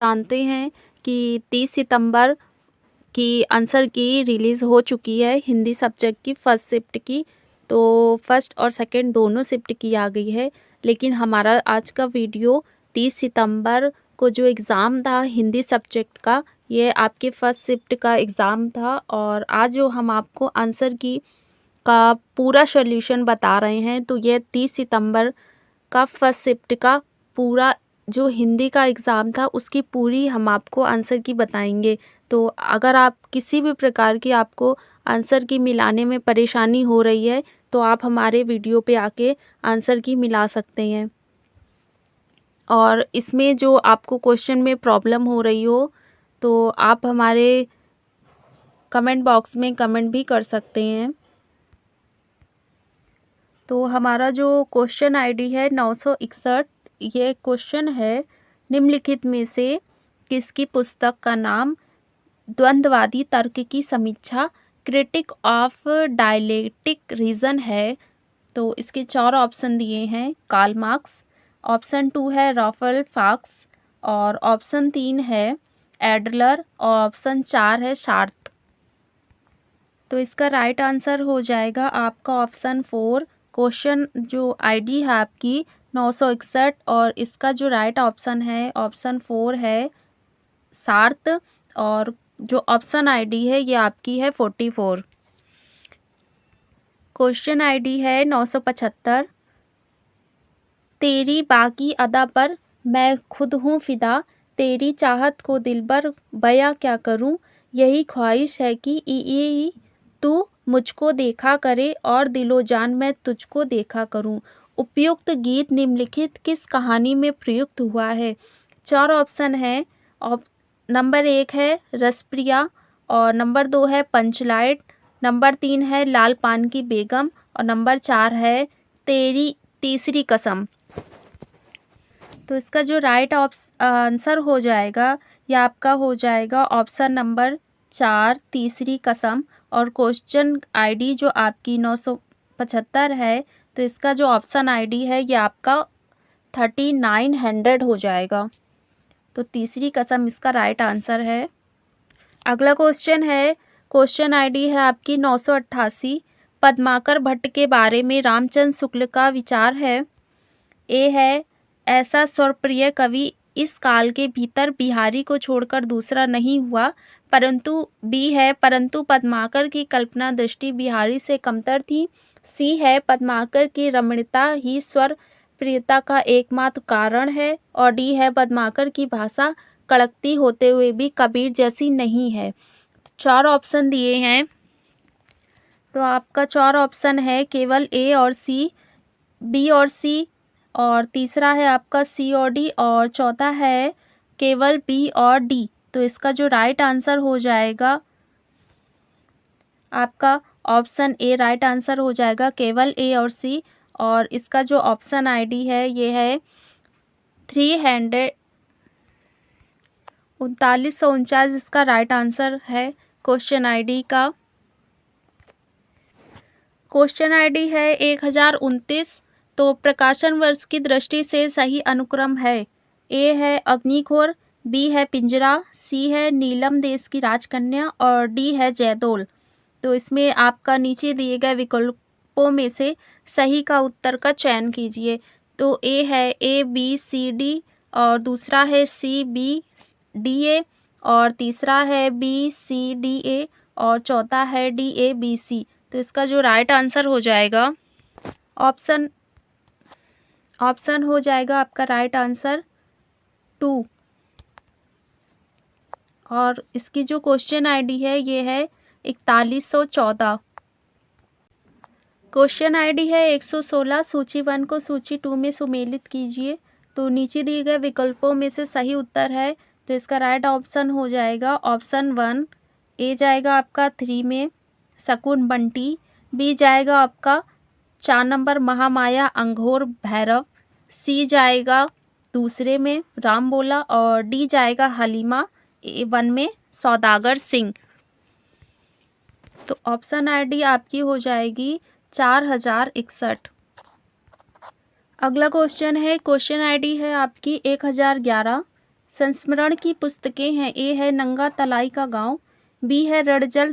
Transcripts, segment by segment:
जानते हैं कि 30 सितंबर की आंसर की रिलीज़ हो चुकी है हिंदी सब्जेक्ट की फर्स्ट शिफ्ट की। तो फर्स्ट और सेकंड दोनों शिफ्ट की आ गई है। लेकिन हमारा आज का वीडियो 30 सितंबर को जो एग्ज़ाम था हिंदी सब्जेक्ट का, ये आपके फर्स्ट शिफ्ट का एग्ज़ाम था। और आज जो हम आपको आंसर की का पूरा सॉल्यूशन बता रहे हैं, तो ये 30 सितंबर का फर्स्ट शिफ्ट का पूरा जो हिंदी का एग्ज़ाम था उसकी पूरी हम आपको आंसर की बताएंगे। तो अगर आप किसी भी प्रकार की आपको आंसर की मिलाने में परेशानी हो रही है, तो आप हमारे वीडियो पे आके आंसर की मिला सकते हैं। और इसमें जो आपको क्वेश्चन में प्रॉब्लम हो रही हो, तो आप हमारे कमेंट बॉक्स में कमेंट भी कर सकते हैं। तो हमारा जो क्वेश्चन आईडी है 961, ये क्वेश्चन है, निम्नलिखित में से किसकी पुस्तक का नाम द्वंद्ववादी तर्क की समीक्षा क्रिटिक ऑफ डायलेक्टिक रीजन है? तो इसके 4 ऑप्शन दिए हैं, कार्ल मार्क्स, ऑप्शन 2 है रॉल्फ फाक्स, और ऑप्शन 3 है एडलर, और ऑप्शन 4 है सार्त्र। तो इसका राइट आंसर हो जाएगा आपका ऑप्शन 4। क्वेश्चन जो आईडी है आपकी 961, और इसका जो राइट ऑप्शन है ऑप्शन 4 है सार्त्र, और जो ऑप्शन आईडी है ये आपकी है 44। क्वेश्चन आईडी है 975, तेरी बाकी अदा पर मैं खुद हूँ फिदा, तेरी चाहत को दिलबर बयां क्या करूँ, यही ख्वाहिश है कि ई तू मुझको देखा करे और दिलो जान मैं तुझको देखा करूँ। उपयुक्त गीत निम्नलिखित किस कहानी में प्रयुक्त हुआ है? 4 ऑप्शन है। नंबर 1 है रसप्रिया, और नंबर 2 है पंचलाइट, नंबर 3 है लाल पान की बेगम, और नंबर 4 है तेरी तीसरी कसम। तो इसका जो राइट आंसर हो जाएगा ये आपका हो जाएगा ऑप्शन नंबर 4, तीसरी कसम। और क्वेश्चन आईडी जो आपकी 975 है, तो इसका जो ऑप्शन आईडी है ये आपका 3900 हो जाएगा। तो तीसरी कसम इसका राइट आंसर है। अगला क्वेश्चन है, क्वेश्चन आईडी है आपकी 988, पद्माकर भट्ट के बारे में रामचंद्र शुक्ल का विचार है? ए है, ऐसा स्वरप्रिय कवि इस काल के भीतर बिहारी को छोड़कर दूसरा नहीं हुआ, परंतु बी है, परंतु पद्माकर की कल्पना दृष्टि बिहारी से कमतर थी। सी है, पद्माकर की रमणीयता ही स्वर प्रियता का एकमात्र कारण है, और डी है, पद्माकर की भाषा कड़कती होते हुए भी कबीर जैसी नहीं है। 4 ऑप्शन दिए हैं, तो आपका 4 ऑप्शन है केवल ए और सी, बी और सी, और तीसरा है आपका सी और डी, और चौथा है केवल बी और डी। तो इसका जो राइट आंसर हो जाएगा आपका ऑप्शन ए राइट आंसर हो जाएगा, केवल ए और सी। और इसका जो ऑप्शन आईडी है ये है 3949, इसका राइट आंसर है क्वेश्चन आईडी का। क्वेश्चन आईडी है 1029, तो प्रकाशन वर्ष की दृष्टि से सही अनुक्रम है? ए है अग्निघोर, बी है पिंजरा, सी है नीलम देश की राजकन्या, और डी है जयदोल। तो इसमें आपका नीचे दिए गए विकल्पों में से सही का उत्तर का चयन कीजिए। तो ए है ए बी सी डी, और दूसरा है सी बी डी ए, और तीसरा है बी सी डी ए, और चौथा है डी ए बी सी। तो इसका जो राइट आंसर हो जाएगा ऑप्शन हो जाएगा आपका राइट आंसर 2। और इसकी जो क्वेश्चन आईडी है ये है 4114। क्वेश्चन आईडी है 116, सूची 1 को सूची 2 में सुमेलित कीजिए। तो नीचे दिए गए विकल्पों में से सही उत्तर है, तो इसका राइट ऑप्शन हो जाएगा ऑप्शन 1। ए जाएगा आपका 3 में शकुन बंटी, बी जाएगा आपका 4 नंबर महामाया अंघोर भैरव, सी जाएगा दूसरे में राम बोला, और डी जाएगा हलीमा 1 में सौदागर सिंह। तो ऑप्शन आईडी आपकी हो जाएगी 4061। अगला क्वेश्चन है, क्वेश्चन आईडी है आपकी 1011, संस्मरण की पुस्तकें हैं, ए है नंगा तलाई का गांव, बी है रणजल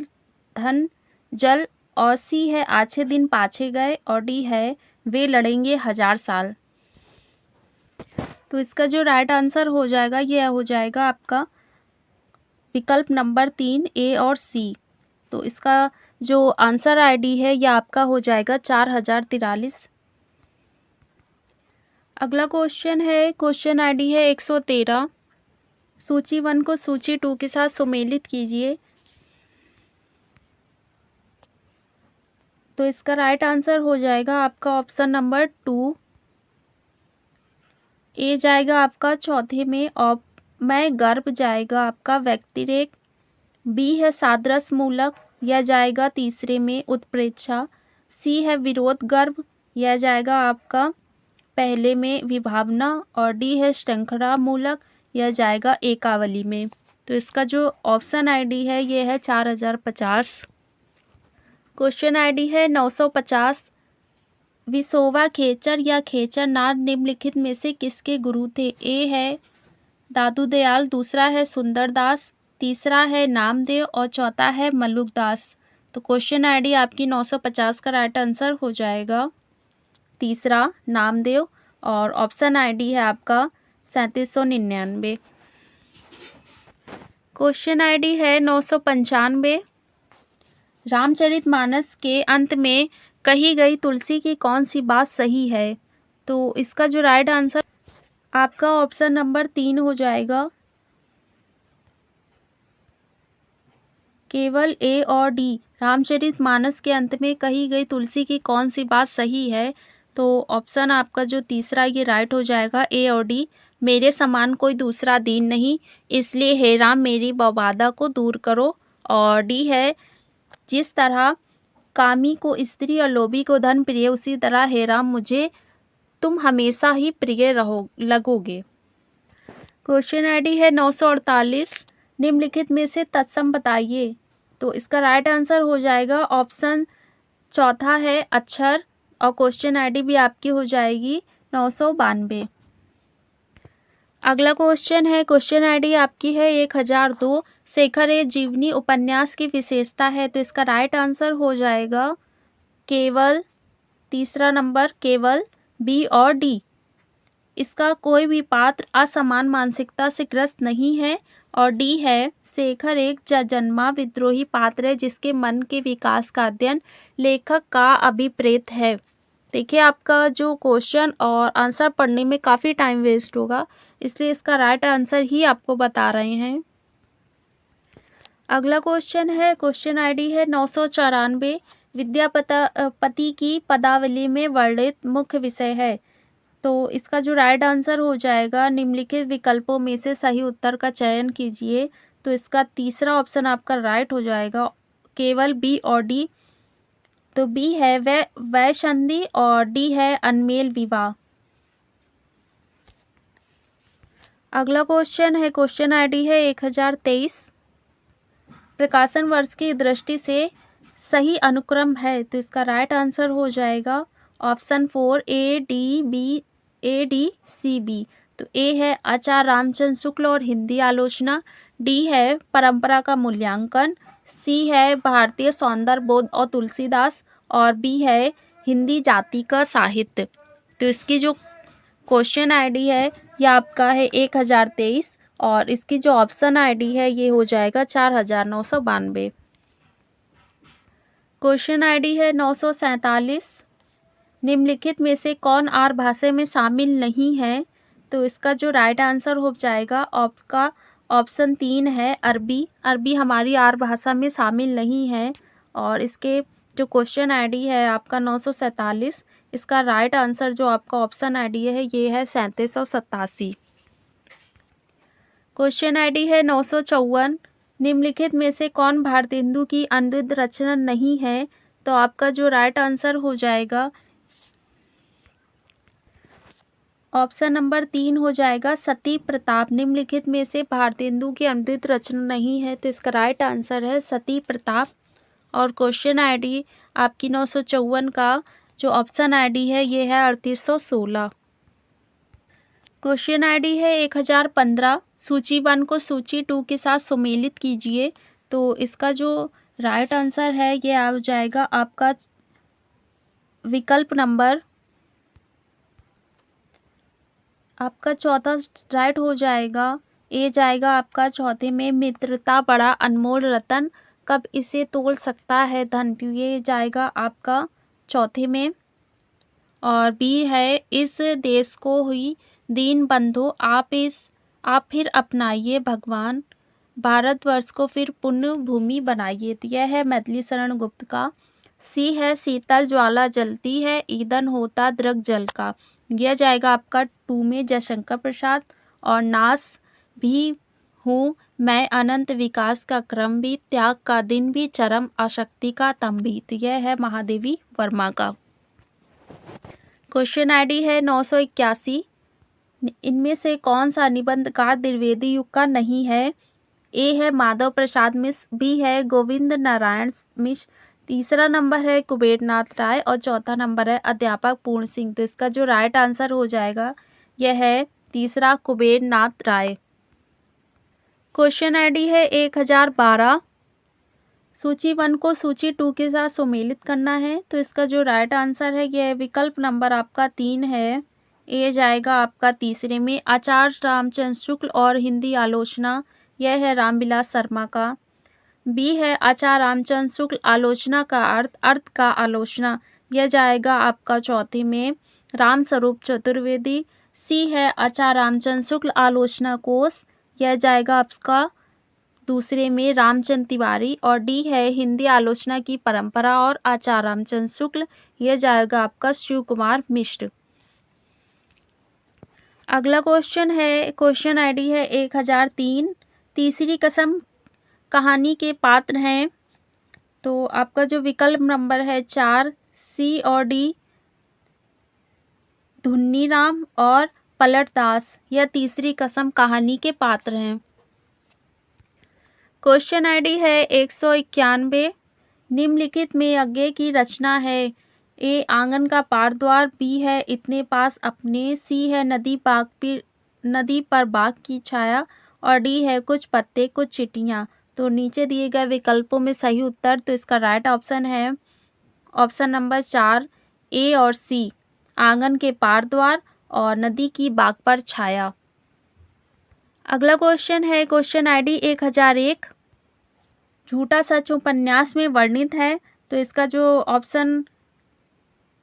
धन जल, और सी है आछे दिन पाछे गए, और डी है वे लड़ेंगे 1000 साल। तो इसका जो राइट आंसर हो जाएगा ये हो जाएगा आपका विकल्प नंबर 3, ए और सी। तो इसका जो आंसर आईडी है यह आपका हो जाएगा 4043। अगला क्वेश्चन है, क्वेश्चन आईडी है 113। सूची 1 को सूची 2 के साथ सुमेलित कीजिए। तो इसका राइट आंसर हो जाएगा आपका ऑप्शन नंबर 2, ए जाएगा आपका चौथे में, और मैं गर्भ जाएगा आपका व्यतिरेक, बी है सादृश मूलक, यह जाएगा तीसरे में उत्प्रेक्षा, सी है विरोध गर्भ, यह जाएगा आपका पहले में विभावना, और डी है श्रृंखला मूलक, यह जाएगा एकावली में। तो इसका जो ऑप्शन आईडी है ये है 4050। क्वेश्चन आईडी है 950। विसोवा खेचर या खेचर नाथ निम्नलिखित में से किसके गुरु थे? ए है दादू दयाल, दूसरा है सुंदरदास, तीसरा है नामदेव, और चौथा है मल्लुकदास। तो क्वेश्चन आईडी आपकी 950 का राइट आंसर हो जाएगा तीसरा नामदेव, और ऑप्शन आईडी है आपका 3799। क्वेश्चन आईडी है 995। रामचरितमानस के अंत में कही गई तुलसी की कौन सी बात सही है? तो इसका जो राइट आंसर आपका ऑप्शन नंबर 3 हो जाएगा, केवल ए और डी। रामचरितमानस के अंत में कही गई तुलसी की कौन सी बात सही है? तो ऑप्शन आपका जो तीसरा ये राइट हो जाएगा, ए और डी। मेरे समान कोई दूसरा दीन नहीं, इसलिए हे राम मेरी बवादा को दूर करो, और डी है जिस तरह कामी को स्त्री और लोभी को धन प्रिय, उसी तरह हे राम मुझे तुम हमेशा ही प्रिय लगोगे। क्वेश्चन आईडी है 948। निम्नलिखित में से तत्सम बताइए। तो इसका राइट आंसर हो जाएगा ऑप्शन चौथा है अक्षर, और क्वेश्चन आईडी भी आपकी हो जाएगी 992। अगला क्वेश्चन है, क्वेश्चन आईडी आपकी है 1002। शेखर ए जीवनी उपन्यास की विशेषता है? तो इसका राइट आंसर हो जाएगा केवल, तीसरा नंबर केवल, बी और डी। इसका कोई भी पात्र असमान मानसिकता से ग्रस्त नहीं है, और डी है शेखर एक जन्मा विद्रोही पात्र है जिसके मन के विकास का अध्ययन लेखक का अभिप्रेत है। देखिए आपका जो क्वेश्चन और आंसर पढ़ने में काफ़ी टाइम वेस्ट होगा, इसलिए इसका राइट आंसर ही आपको बता रहे हैं। अगला क्वेश्चन है, क्वेश्चन आईडी है 994। विद्यापति की पदावली में वर्णित मुख्य विषय है? तो इसका जो राइट आंसर हो जाएगा, निम्नलिखित विकल्पों में से सही उत्तर का चयन कीजिए। तो इसका तीसरा ऑप्शन आपका राइट हो जाएगा, केवल, बी और डी। तो बी है वैसंधि, और डी है अनमेल विवाह। अगला क्वेश्चन है, क्वेश्चन आईडी है 1023। प्रकाशन वर्ष की दृष्टि से सही अनुक्रम है? तो इसका राइट आंसर हो जाएगा option 4, A D C B. तो ए है आचार्य रामचंद्र शुक्ल और हिंदी आलोचना, डी है परंपरा का मूल्यांकन, सी है भारतीय सौंदर्य बोध और तुलसीदास, और बी है हिंदी जाति का साहित्य। तो इसकी जो क्वेश्चन आईडी है यह आपका है 1023, और इसकी जो ऑप्शन आईडी है ये हो जाएगा 4992। क्वेश्चन आईडी है 947। निम्नलिखित में से कौन आर्य भाषा में शामिल नहीं है? तो इसका जो राइट आंसर हो जाएगा आपका ऑप्शन 3 है अरबी। अरबी हमारी आर्य भाषा में शामिल नहीं है, और इसके जो क्वेश्चन आईडी है आपका 947। इसका राइट आंसर जो आपका ऑप्शन आईडी है ये है 3787। क्वेश्चन आईडी है 954। निम्नलिखित में से कौन भारतेंदु की अनुदित रचना नहीं है? तो आपका जो राइट आंसर हो जाएगा ऑप्शन नंबर 3 हो जाएगा सती प्रताप। निम्नलिखित में से भारतेंदु की अनुदित रचना नहीं है, तो इसका राइट आंसर है सती प्रताप, और क्वेश्चन आईडी आपकी 954 का जो ऑप्शन आईडी है ये है 3816। क्वेश्चन आईडी है 1015। सूची 1 को सूची 2 के साथ सुमेलित कीजिए। तो इसका जो राइट आंसर है ये आ जाएगा आपका विकल्प नंबर, आपका चौथा राइट हो जाएगा। ए जाएगा आपका चौथे में, मित्रता बड़ा अनमोल रतन, कब इसे तोल सकता है धन। तो ये जाएगा आपका चौथे में। और बी है, इस देश को हुई दीन बंधु आप फिर अपनाइए भगवान, भारतवर्ष को फिर पुण्य भूमि बनाइए। तो यह है मैथिली शरण गुप्त का। सी है, शीतल ज्वाला जलती है, ईंधन होता दृग जल का। यह जाएगा आपका 2 में, जयशंकर प्रसाद। और नास भी हूँ मैं अनंत विकास का क्रम भी, त्याग का दिन भी चरम आशक्ति का तम भी। तो यह है महादेवी वर्मा का। क्वेश्चन आईडी है 981। इनमें से कौन सा निबंधकार द्विवेदी युग का नहीं है। ए है माधव प्रसाद मिश्र, बी है गोविंद नारायण मिश्र, तीसरा नंबर है कुबेरनाथ राय और चौथा नंबर है अध्यापक पूर्ण सिंह। तो इसका जो राइट आंसर हो जाएगा यह है तीसरा, कुबेरनाथ राय। क्वेश्चन आईडी है 1012। सूची 1 को सूची 2 के साथ सुमेलित करना है। तो इसका जो राइट आंसर है यह विकल्प नंबर आपका 3 है। ए जाएगा आपका तीसरे में, आचार्य रामचंद्र शुक्ल और हिंदी आलोचना, यह है रामविलास शर्मा का। बी है, आचार्य रामचंद्र शुक्ल आलोचना का अर्थ का आलोचना, यह जाएगा आपका चौथे में, रामस्वरूप चतुर्वेदी। सी है, आचार्य रामचंद्र शुक्ल आलोचना कोश, यह जाएगा आपका दूसरे में, रामचंद्र तिवारी। और डी है, हिंदी आलोचना की परंपरा और आचार्य रामचंद्र शुक्ल, यह जाएगा आपका शिव कुमार मिश्र। अगला क्वेश्चन है, क्वेश्चन आईडी है 1003। तीसरी कसम कहानी के पात्र हैं। तो आपका जो विकल्प नंबर है 4, सी और डी, धुन्नीराम और पलटदास, यह तीसरी कसम कहानी के पात्र हैं। क्वेश्चन आईडी है 191। निम्नलिखित में यज्ञ की रचना है। ए आंगन का पार द्वार, बी है इतने पास अपने, सी है नदी पर बाग की छाया और डी है कुछ पत्ते कुछ चिट्ठियाँ। तो नीचे दिए गए विकल्पों में सही उत्तर, तो इसका राइट ऑप्शन है ऑप्शन नंबर 4, ए और सी, आंगन के पार द्वार और नदी की बाग पर छाया। अगला क्वेश्चन है, क्वेश्चन आईडी 1001। झूठा सच उपन्यास में वर्णित है। तो इसका जो ऑप्शन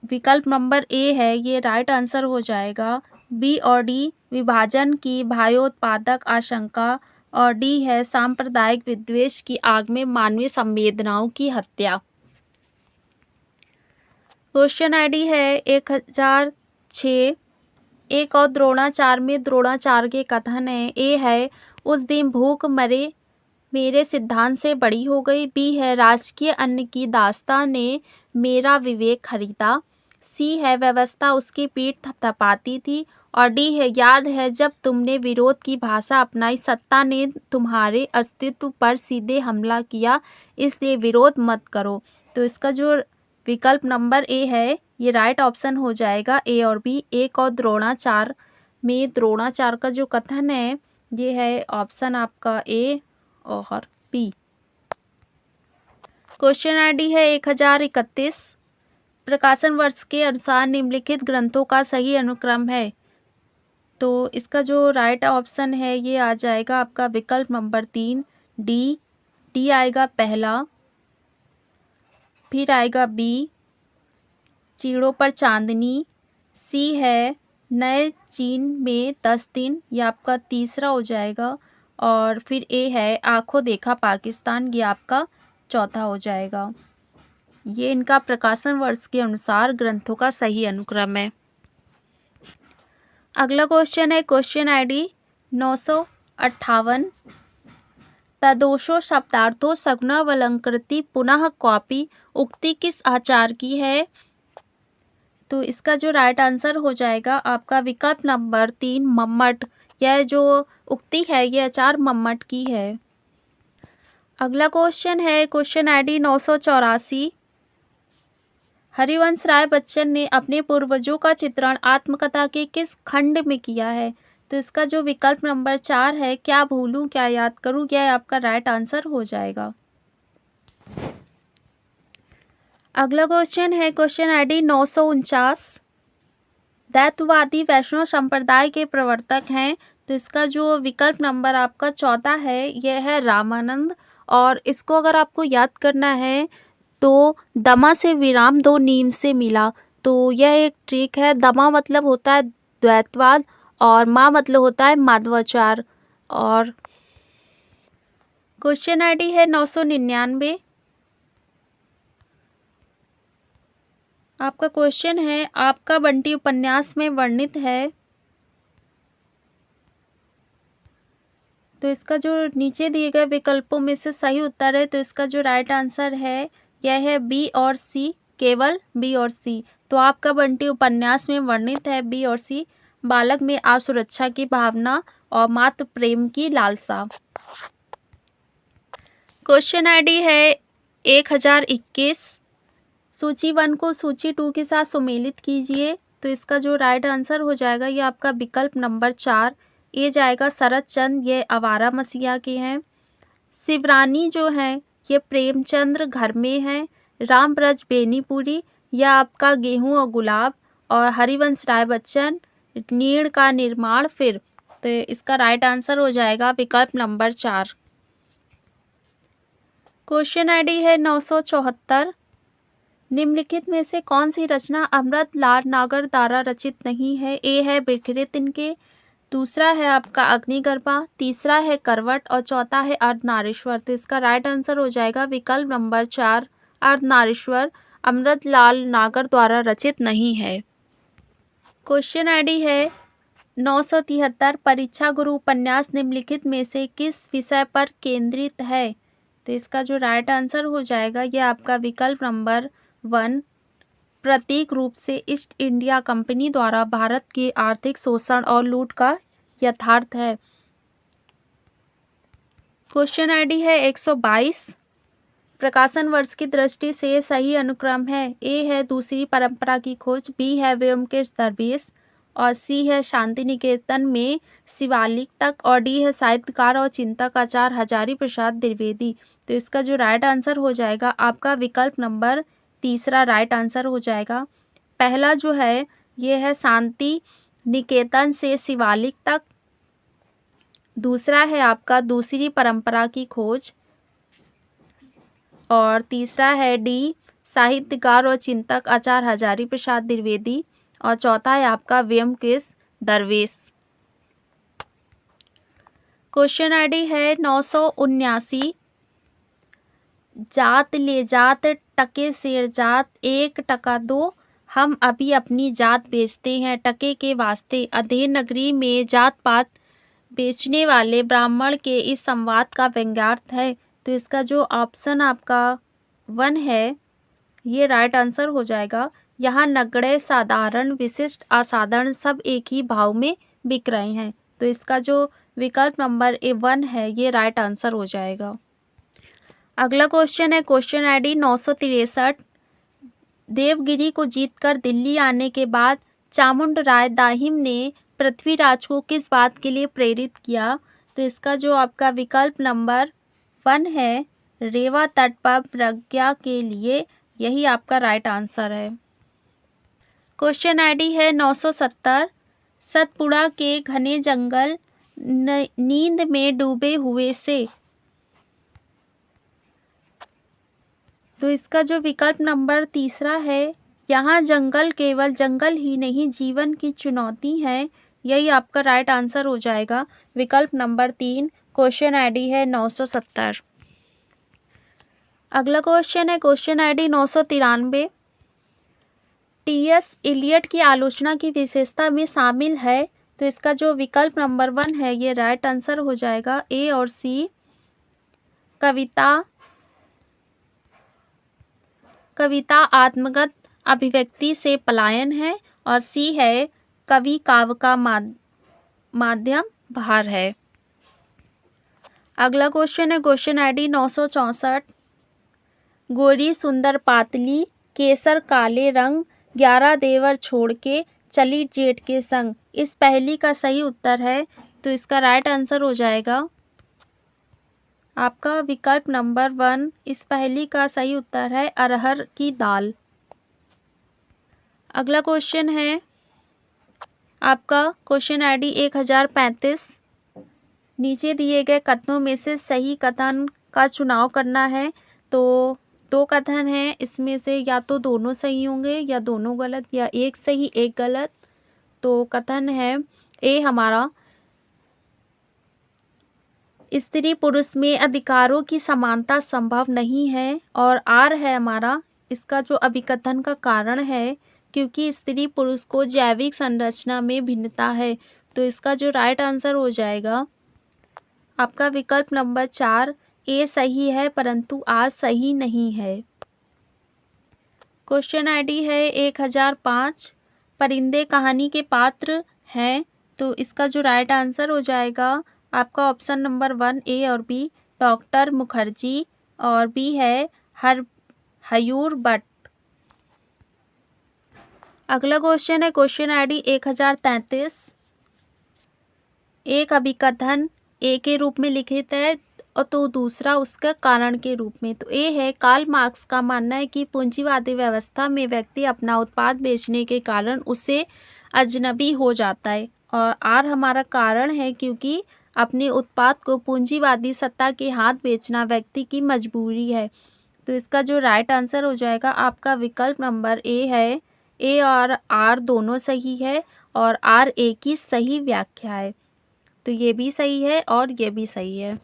विकल्प नंबर ए है ये राइट आंसर हो जाएगा। बी और डी, विभाजन की भयोत्पादक आशंका और डी है सांप्रदायिक विद्वेष की आग में मानवीय संवेदनाओं की हत्या। क्वेश्चन आईडी है 1006। एक और द्रोणाचार्य में द्रोणाचार्य के कथन है। ए है, उस दिन भूख मरे मेरे सिद्धांत से बड़ी हो गई, बी है राजकीय अन्न की दास्तां ने मेरा विवेक खरीदा, सी है व्यवस्था उसकी पीठ थपथपाती थी और डी है याद है जब तुमने विरोध की भाषा अपनाई, सत्ता ने तुम्हारे अस्तित्व पर सीधे हमला किया, इसलिए विरोध मत करो। तो इसका जो विकल्प नंबर ए है ये राइट ऑप्शन हो जाएगा, ए और बी। एक और द्रोणाचार्य में द्रोणाचार्य का जो कथन है ये है ऑप्शन आपका ए और बी। क्वेश्चन आईडी है 1031। प्रकाशन वर्ष के अनुसार निम्नलिखित ग्रंथों का सही अनुक्रम है। तो इसका जो राइट ऑप्शन है ये आ जाएगा आपका विकल्प नंबर 3, डी। डी आएगा पहला, फिर आएगा बी, चीड़ों पर चांदनी, सी है नए चीन में 10 दिन, ये आपका तीसरा हो जाएगा और फिर ए है आंखों देखा पाकिस्तान, ये आपका चौथा हो जाएगा। ये इनका प्रकाशन वर्ष के अनुसार ग्रंथों का सही अनुक्रम है। अगला क्वेश्चन है, क्वेश्चन आईडी 958। तदोषो शब्दार्थो सगुणावलंकृति पुनः क्वापि उक्ति किस आचार की है। तो इसका जो राइट आंसर हो जाएगा आपका विकल्प नंबर 3, मम्मट। यह जो उक्ति है ये आचार मम्मट की है। अगला क्वेश्चन है, क्वेश्चन आईडी 984। हरिवंश राय बच्चन ने अपने पूर्वजों का चित्रण आत्मकथा के किस खंड में किया है। तो इसका जो विकल्प नंबर 4 है, क्या भूलूं क्या याद करूं, यह आपका राइट आंसर हो जाएगा। अगला क्वेश्चन है क्वेश्चन आईडी 949। दैतवादी वैष्णव संप्रदाय के प्रवर्तक हैं, तो इसका जो विकल्प नंबर आपका 14 है यह है रामानंद। और इसको अगर आपको याद करना है तो दमा से विराम दो नीम से मिला, तो यह एक ट्रिक है। दमा मतलब होता है द्वैतवाद और मा मतलब होता है माध्वाचार। और क्वेश्चन आईडी है 999। आपका क्वेश्चन है आपका बंटी उपन्यास में वर्णित है, तो इसका जो नीचे दिए गए विकल्पों में से सही उत्तर है, तो इसका जो राइट आंसर है यह है बी और सी, केवल बी और सी। तो आपका बंटी उपन्यास में वर्णित है बी और सी, बालक में असुरक्षा की भावना और मातृ प्रेम की लालसा। क्वेश्चन आईडी है 1021। सूची 1 को सूची 2 के साथ सुमेलित कीजिए, तो इसका जो राइट आंसर हो जाएगा ये आपका विकल्प नंबर 4, ये जाएगा शरद चंद्र, ये आवारा मसीहा के हैं। शिवरानी जो है ये प्रेमचंद्र घर में है। रामब्रज बेनीपुरी यह आपका गेहूं और गुलाब। और हरिवंश राय बच्चन नीड़ का निर्माण फिर। तो इसका राइट आंसर हो जाएगा विकल्प नंबर 4। क्वेश्चन आईडी है 974। निम्नलिखित में से कौन सी रचना अमृत लाल नागर द्वारा रचित नहीं है। ए है बिखरे तिनके, दूसरा है आपका अग्निगर्भा, तीसरा है करवट और चौथा है अर्धनारीश्वर। तो इसका राइट आंसर हो जाएगा विकल्प नंबर 4, अर्धनारीश्वर अमृत लाल नागर द्वारा रचित नहीं है। क्वेश्चन आईडी है 973। परीक्षा गुरु उपन्यास निम्नलिखित में से किस विषय पर केंद्रित है। तो इसका जो राइट आंसर हो जाएगा ये आपका विकल्प नंबर 1, प्रतीक रूप से ईस्ट इंडिया कंपनी द्वारा भारत के आर्थिक शोषण और लूट का यथार्थ है। क्वेश्चन आईडी है 122। प्रकाशन वर्ष की दृष्टि से सही अनुक्रम है। ए है दूसरी परंपरा की खोज, बी है व्योमकेश दरवेश और सी है शांति निकेतन में शिवालिक तक और डी है साहित्यकार और चिंतक आचार्य हजारी प्रसाद द्विवेदी। तो इसका जो राइट आंसर हो जाएगा आपका विकल्प नंबर 3 राइट आंसर हो जाएगा। पहला जो है ये है शांति निकेतन से शिवालिक तक, दूसरा है आपका दूसरी परंपरा की खोज और तीसरा है डी साहित्यकार और चिंतक आचार्य हजारी प्रसाद द्विवेदी और चौथा है आपका व्योमकेश दरवेश। क्वेश्चन आईडी है 979। जात ले जात टके शेर जात 1 टका दो, हम अभी अपनी जात बेचते हैं टके के वास्ते। अधेर नगरी में जात पात बेचने वाले ब्राह्मण के इस संवाद का व्यंग्यार्थ है। तो इसका जो ऑप्शन आपका 1 है ये राइट आंसर हो जाएगा। यहाँ नगण्य साधारण विशिष्ट असाधारण सब एक ही भाव में बिक रहे हैं। तो इसका जो विकल्प नंबर 1 है ये राइट आंसर हो जाएगा। अगला क्वेश्चन है क्वेश्चन आईडी 963। देवगिरी को जीतकर दिल्ली आने के बाद चामुंड राय दाहिम ने पृथ्वीराज को किस बात के लिए प्रेरित किया। तो इसका जो आपका विकल्प नंबर 1 है रेवा तट पर प्रज्ञा के लिए, यही आपका राइट आंसर है। क्वेश्चन आईडी है 970। सतपुड़ा के घने जंगल नींद में डूबे हुए से। तो इसका जो विकल्प नंबर 3 है, यहाँ जंगल केवल जंगल ही नहीं जीवन की चुनौती है, यही आपका राइट आंसर हो जाएगा विकल्प नंबर 3। क्वेश्चन आईडी है 970। अगला क्वेश्चन है क्वेश्चन आईडी 993। टी.एस. इलियट की आलोचना की विशेषता में शामिल है। तो इसका जो विकल्प नंबर 1 है ये राइट आंसर हो जाएगा। ए और सी कविता आत्मगत अभिव्यक्ति से पलायन है और सी है कवि काव्य का माध्यम भार है। अगला क्वेश्चन है क्वेश्चन आईडी 964। गोरी सुंदर पातली केसर काले रंग 11 देवर छोड़ के चली जेठ के संग। इस पहेली का सही उत्तर है, तो इसका राइट आंसर हो जाएगा आपका विकल्प नंबर 1। इस पहेली का सही उत्तर है अरहर की दाल। अगला क्वेश्चन है आपका क्वेश्चन आईडी 1035। नीचे दिए गए कथनों में से सही कथन का चुनाव करना है। तो 2 कथन हैं, इसमें से या तो दोनों सही होंगे या दोनों गलत या एक सही एक गलत। तो कथन है ए हमारा, स्त्री पुरुष में अधिकारों की समानता संभव नहीं है। और आर है हमारा, इसका जो अभिकथन का कारण है क्योंकि स्त्री पुरुष को जैविक संरचना में भिन्नता है। तो इसका जो राइट आंसर हो जाएगा आपका विकल्प नंबर 4, ए सही है परंतु आर सही नहीं है। क्वेश्चन आईडी है 1005। परिंदे कहानी के पात्र हैं। तो इसका जो राइट आंसर हो जाएगा आपका ऑप्शन नंबर 1 ए और बी, डॉक्टर मुखर्जी, और बी है हयूर भट्ट। अगला क्वेश्चन है क्वेश्चन आईडी 1033। एक अभिकथन ए के रूप में लिखित है और तो दूसरा उसका कारण के रूप में। तो ए है, कार्ल मार्क्स का मानना है कि पूंजीवादी व्यवस्था में व्यक्ति अपना उत्पाद बेचने के कारण उससे अजनबी हो जाता है। और आर हमारा कारण है क्योंकि अपने उत्पाद को पूंजीवादी सत्ता के हाथ बेचना व्यक्ति की मजबूरी है। तो इसका जो राइट आंसर हो जाएगा आपका विकल्प नंबर ए है। ए और आर दोनों सही है और आर ए की सही व्याख्या है। तो ये भी सही है और ये भी सही है।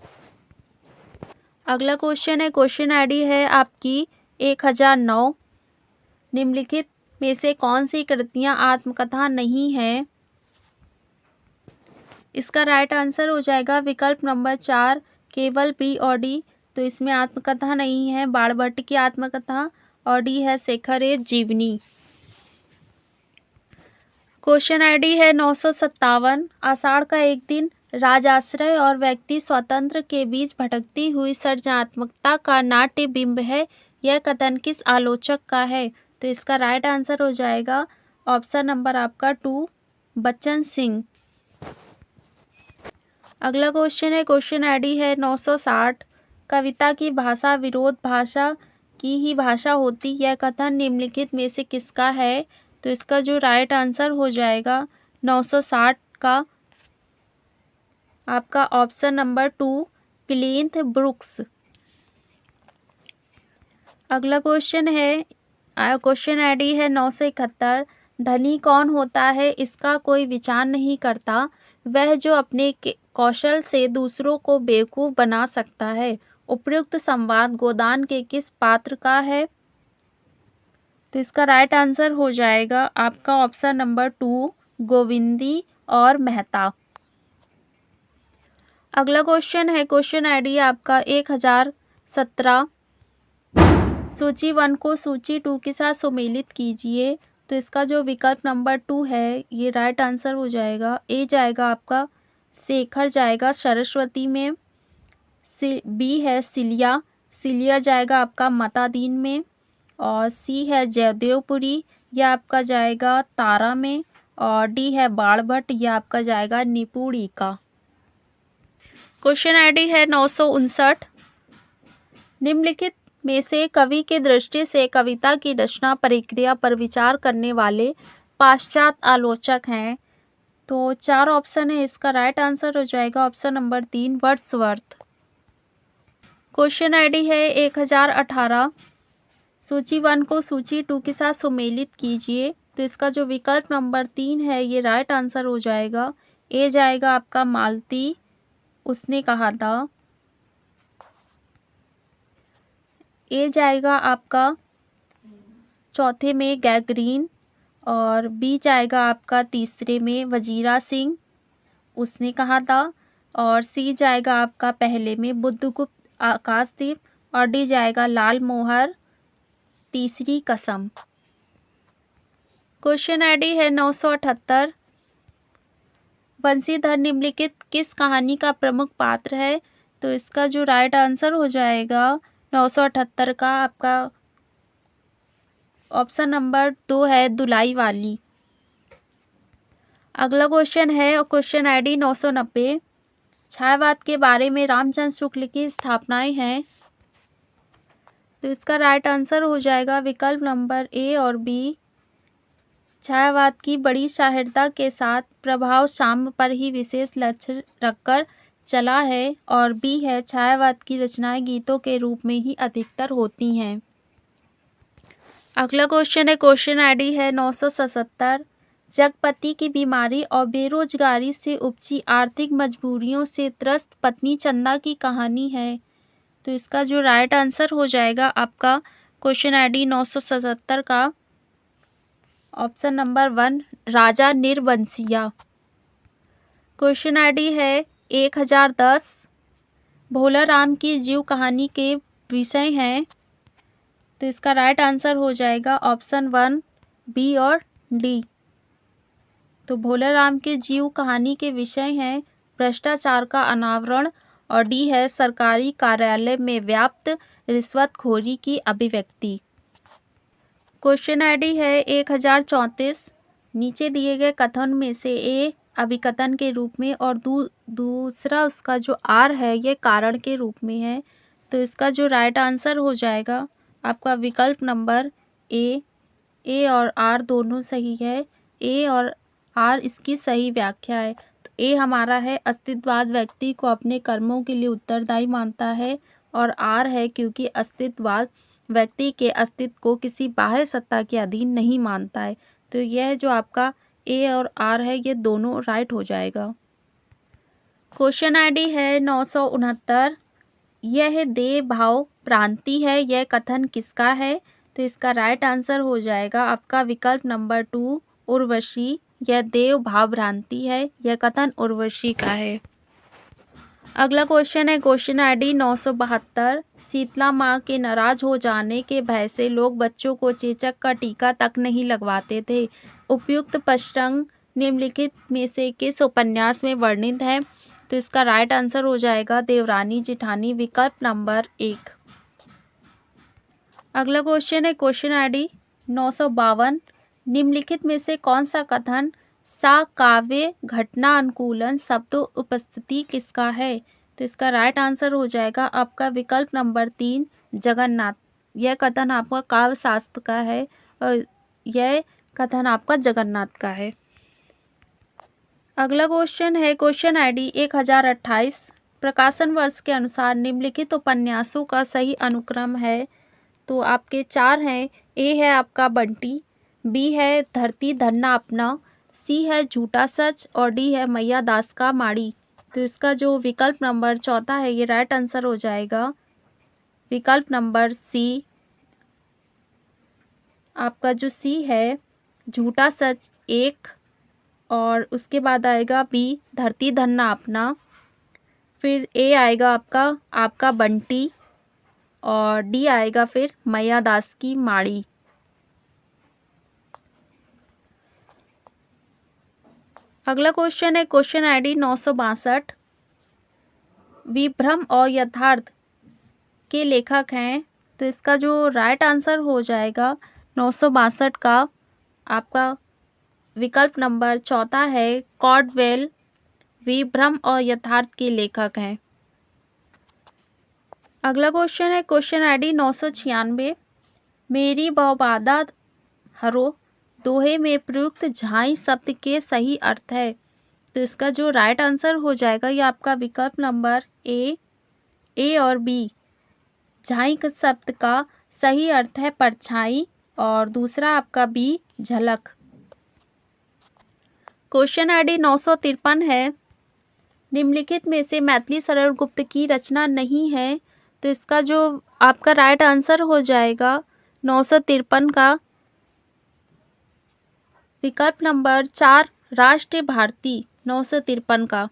अगला क्वेश्चन है क्वेश्चन आईडी है आपकी 1009। निम्नलिखित में से कौन सी कृतियां आत्मकथा नहीं है? इसका राइट आंसर हो जाएगा विकल्प नंबर 4, केवल बी और डी। तो इसमें आत्मकथा नहीं है बाणभट्ट की आत्मकथा, और डी है शेखर ए जीवनी। क्वेश्चन आईडी है 957। आषाढ़ का एक दिन राजाश्रय और व्यक्ति स्वतंत्र के बीच भटकती हुई सृजनात्मकता का नाट्य बिंब है। यह कथन किस आलोचक का है? तो इसका राइट आंसर हो जाएगा ऑप्शन नंबर आपका 2, बच्चन सिंह। अगला क्वेश्चन है क्वेश्चन आईडी है 960। कविता की भाषा विरोध भाषा की ही भाषा होती, यह कथन निम्नलिखित में से किसका है? तो इसका जो राइट आंसर हो जाएगा 960 का आपका ऑप्शन नंबर 2, प्लिंथ ब्रुक्स। अगला क्वेश्चन है क्वेश्चन आईडी है 971। धनी कौन होता है इसका कोई विचार नहीं करता, वह जो अपने कौशल से दूसरों को बेवकूफ़ बना सकता है। उपयुक्त संवाद गोदान के किस पात्र का है? तो इसका राइट आंसर हो जाएगा आपका ऑप्शन नंबर 2, गोविंदी और मेहता। अगला क्वेश्चन है क्वेश्चन आईडी आपका 1017। सूची 1 को सूची 2 के साथ सुमेलित कीजिए। तो इसका जो विकल्प नंबर 2 है ये राइट आंसर हो जाएगा। ए जाएगा आपका शेखर जाएगा सरस्वती में, बी है सिलिया, सिलिया जाएगा आपका मतादीन में, और सी है जयदेवपुरी, यह आपका जाएगा तारा में, और डी है बाणभट्ट, यह आपका जाएगा निपुणिका। क्वेश्चन आईडी है 959। निम्नलिखित में से कवि के दृष्टि से कविता की रचना प्रक्रिया पर विचार करने वाले पाश्चात्य आलोचक हैं। तो 4 ऑप्शन है, इसका राइट आंसर हो जाएगा option number 3, Wordsworth. Question ID है 1018। सूची 1 को सूची 2 के साथ सुमेलित कीजिए। तो इसका जो विकल्प नंबर 3 है ये राइट आंसर हो जाएगा। ए जाएगा आपका मालती, उसने कहा था। ए जाएगा आपका चौथे में गैगरीन, और बी जाएगा आपका तीसरे में वजीरा सिंह, उसने कहा था, और सी जाएगा आपका पहले में बुद्धगुप्त आकाशदीप, और डी जाएगा लाल मोहर, तीसरी कसम। क्वेश्चन आईडी है 978। बंशीधर निम्नलिखित किस कहानी का प्रमुख पात्र है? तो इसका जो राइट आंसर हो जाएगा 978 का आपका ऑप्शन नंबर 2 है दुलाई वाली। अगला क्वेश्चन है और क्वेश्चन आईडी 990। छायावाद के बारे में रामचंद्र शुक्ल की स्थापनाएं हैं। तो इसका राइट आंसर हो जाएगा विकल्प नंबर ए और बी। छायावाद की बड़ी शाहिरता के साथ प्रभाव साम्य पर ही विशेष लक्ष्य रखकर चला है, और बी है छायावाद की रचनाएं गीतों के रूप में ही अधिकतर होती हैं। अगला क्वेश्चन है क्वेश्चन आईडी है 977। जगपति की बीमारी और बेरोजगारी से उपजी आर्थिक मजबूरियों से त्रस्त पत्नी चंदा की कहानी है। तो इसका जो राइट आंसर हो जाएगा आपका क्वेश्चन आईडी 977 का ऑप्शन नंबर 1 राजा निर्बंसिया। क्वेश्चन आईडी है 1010। भोला राम की जीव कहानी के विषय हैं। तो इसका राइट आंसर हो जाएगा ऑप्शन 1 बी और डी। तो भोला राम के जीव कहानी के विषय हैं भ्रष्टाचार का अनावरण, और डी है सरकारी कार्यालय में व्याप्त रिश्वतखोरी की अभिव्यक्ति। क्वेश्चन आईडी है 1034। नीचे दिए गए कथन में से ए अभिकथन के रूप में और दूसरा उसका जो आर है ये कारण के रूप में है। तो इसका जो राइट आंसर हो जाएगा आपका विकल्प नंबर ए और आर दोनों सही है। ए और आर इसकी सही व्याख्या है। तो ए हमारा है अस्तित्ववाद व्यक्ति को अपने कर्मों के लिए उत्तरदायी मानता है, और आर है क्योंकि अस्तित्ववाद व्यक्ति के अस्तित्व को किसी बाह्य सत्ता के अधीन नहीं मानता है। तो यह जो आपका ए और आर है ये दोनों राइट हो जाएगा। क्वेश्चन आईडी है 969। यह देह भाव भ्रांति है, यह कथन किसका है? तो इसका राइट आंसर हो जाएगा आपका विकल्प नंबर 2 उर्वशी। यह देव भाव भ्रांति है, यह कथन उर्वशी का है। अगला क्वेश्चन है क्वेश्चन आईडी 972। शीतला माँ के नाराज हो जाने के भय से लोग बच्चों को चेचक का टीका तक नहीं लगवाते थे। उपयुक्त प्रसंग निम्नलिखित में से किस उपन्यास में वर्णित है? तो इसका राइट आंसर हो जाएगा देवरानी जेठानी, विकल्प नंबर 1। अगला क्वेश्चन है क्वेश्चन आईडी 952। निम्नलिखित में से कौन सा कथन सा काव्य घटना अनुकूलन शब्दों उपस्थिति किसका है? तो इसका राइट आंसर हो जाएगा आपका विकल्प नंबर 3 जगन्नाथ। यह कथन आपका काव्य शास्त्र का है और यह कथन आपका जगन्नाथ का है। अगला क्वेश्चन है क्वेश्चन आईडी 1028। प्रकाशन वर्ष के अनुसार निम्नलिखित उपन्यासों का सही अनुक्रम है। तो आपके 4 हैं। ए है आपका बंटी, बी है धरती धन्ना अपना, सी है झूठा सच, और डी है मैया दास का माड़ी। तो इसका जो विकल्प नंबर 4 है ये राइट आंसर हो जाएगा विकल्प नंबर सी। आपका जो सी है झूठा सच 1, और उसके बाद आएगा बी धरती धन्ना अपना, फिर ए आएगा आपका बंटी, और डी आएगा फिर मैया दास की माड़ी। अगला क्वेश्चन है क्वेश्चन आईडी 962। विभ्रम और यथार्थ के लेखक हैं। तो इसका जो राइट आंसर हो जाएगा 962 का आपका विकल्प नंबर 4 है कॉर्डवेल। विभ्रम और यथार्थ के लेखक हैं। अगला क्वेश्चन है क्वेश्चन आईडी 996। मेरी बौबादा हरो दोहे में प्रयुक्त झाई शब्द के सही अर्थ है। तो इसका जो राइट आंसर हो जाएगा ये आपका विकल्प नंबर ए और बी। झाई शब्द का सही अर्थ है परछाई, और दूसरा आपका बी झलक। क्वेश्चन आईडी 953 है। निम्नलिखित में से मैथिली शरण गुप्त की रचना नहीं है। तो इसका जो आपका राइट आंसर हो जाएगा 953 का विकल्प नंबर 4 राष्ट्रीय भारती 953 का।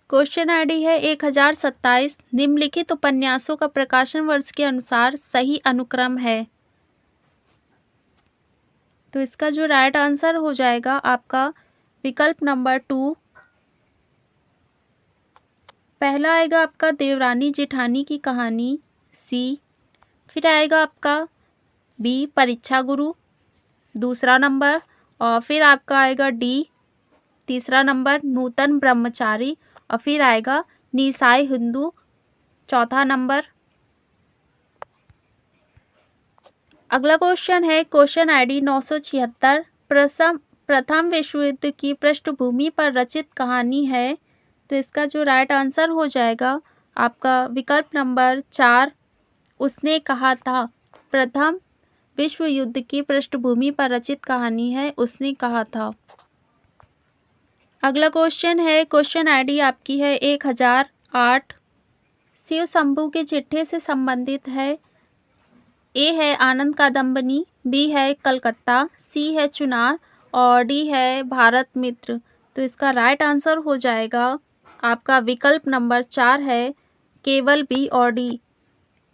क्वेश्चन आईडी है 1027। निम्नलिखित उपन्यासों का प्रकाशन वर्ष के अनुसार सही अनुक्रम है। तो इसका जो राइट आंसर हो जाएगा आपका विकल्प नंबर 2। पहला आएगा आपका देवरानी जेठानी की कहानी, सी। फिर आएगा आपका बी परीक्षा गुरु दूसरा नंबर, और फिर आपका आएगा डी, तीसरा नंबर नूतन ब्रह्मचारी, और फिर आएगा निसाई हिंदू, चौथा नंबर। अगला क्वेश्चन है क्वेश्चन आईडी 976। प्रथम विश्व युद्ध की पृष्ठभूमि पर रचित कहानी है। तो इसका जो राइट आंसर हो जाएगा आपका विकल्प नंबर 4, उसने कहा था। प्रथम विश्व युद्ध की पृष्ठभूमि पर रचित कहानी है, उसने कहा था। अगला क्वेश्चन है क्वेश्चन आईडी आपकी है 1008। शिव शंभू के चिट्ठे से संबंधित है। ए है आनंद कादम्बनी, बी है कलकत्ता, सी है चुनार और डी है भारत मित्र। तो इसका राइट आंसर हो जाएगा आपका विकल्प नंबर 4 है केवल बी और डी।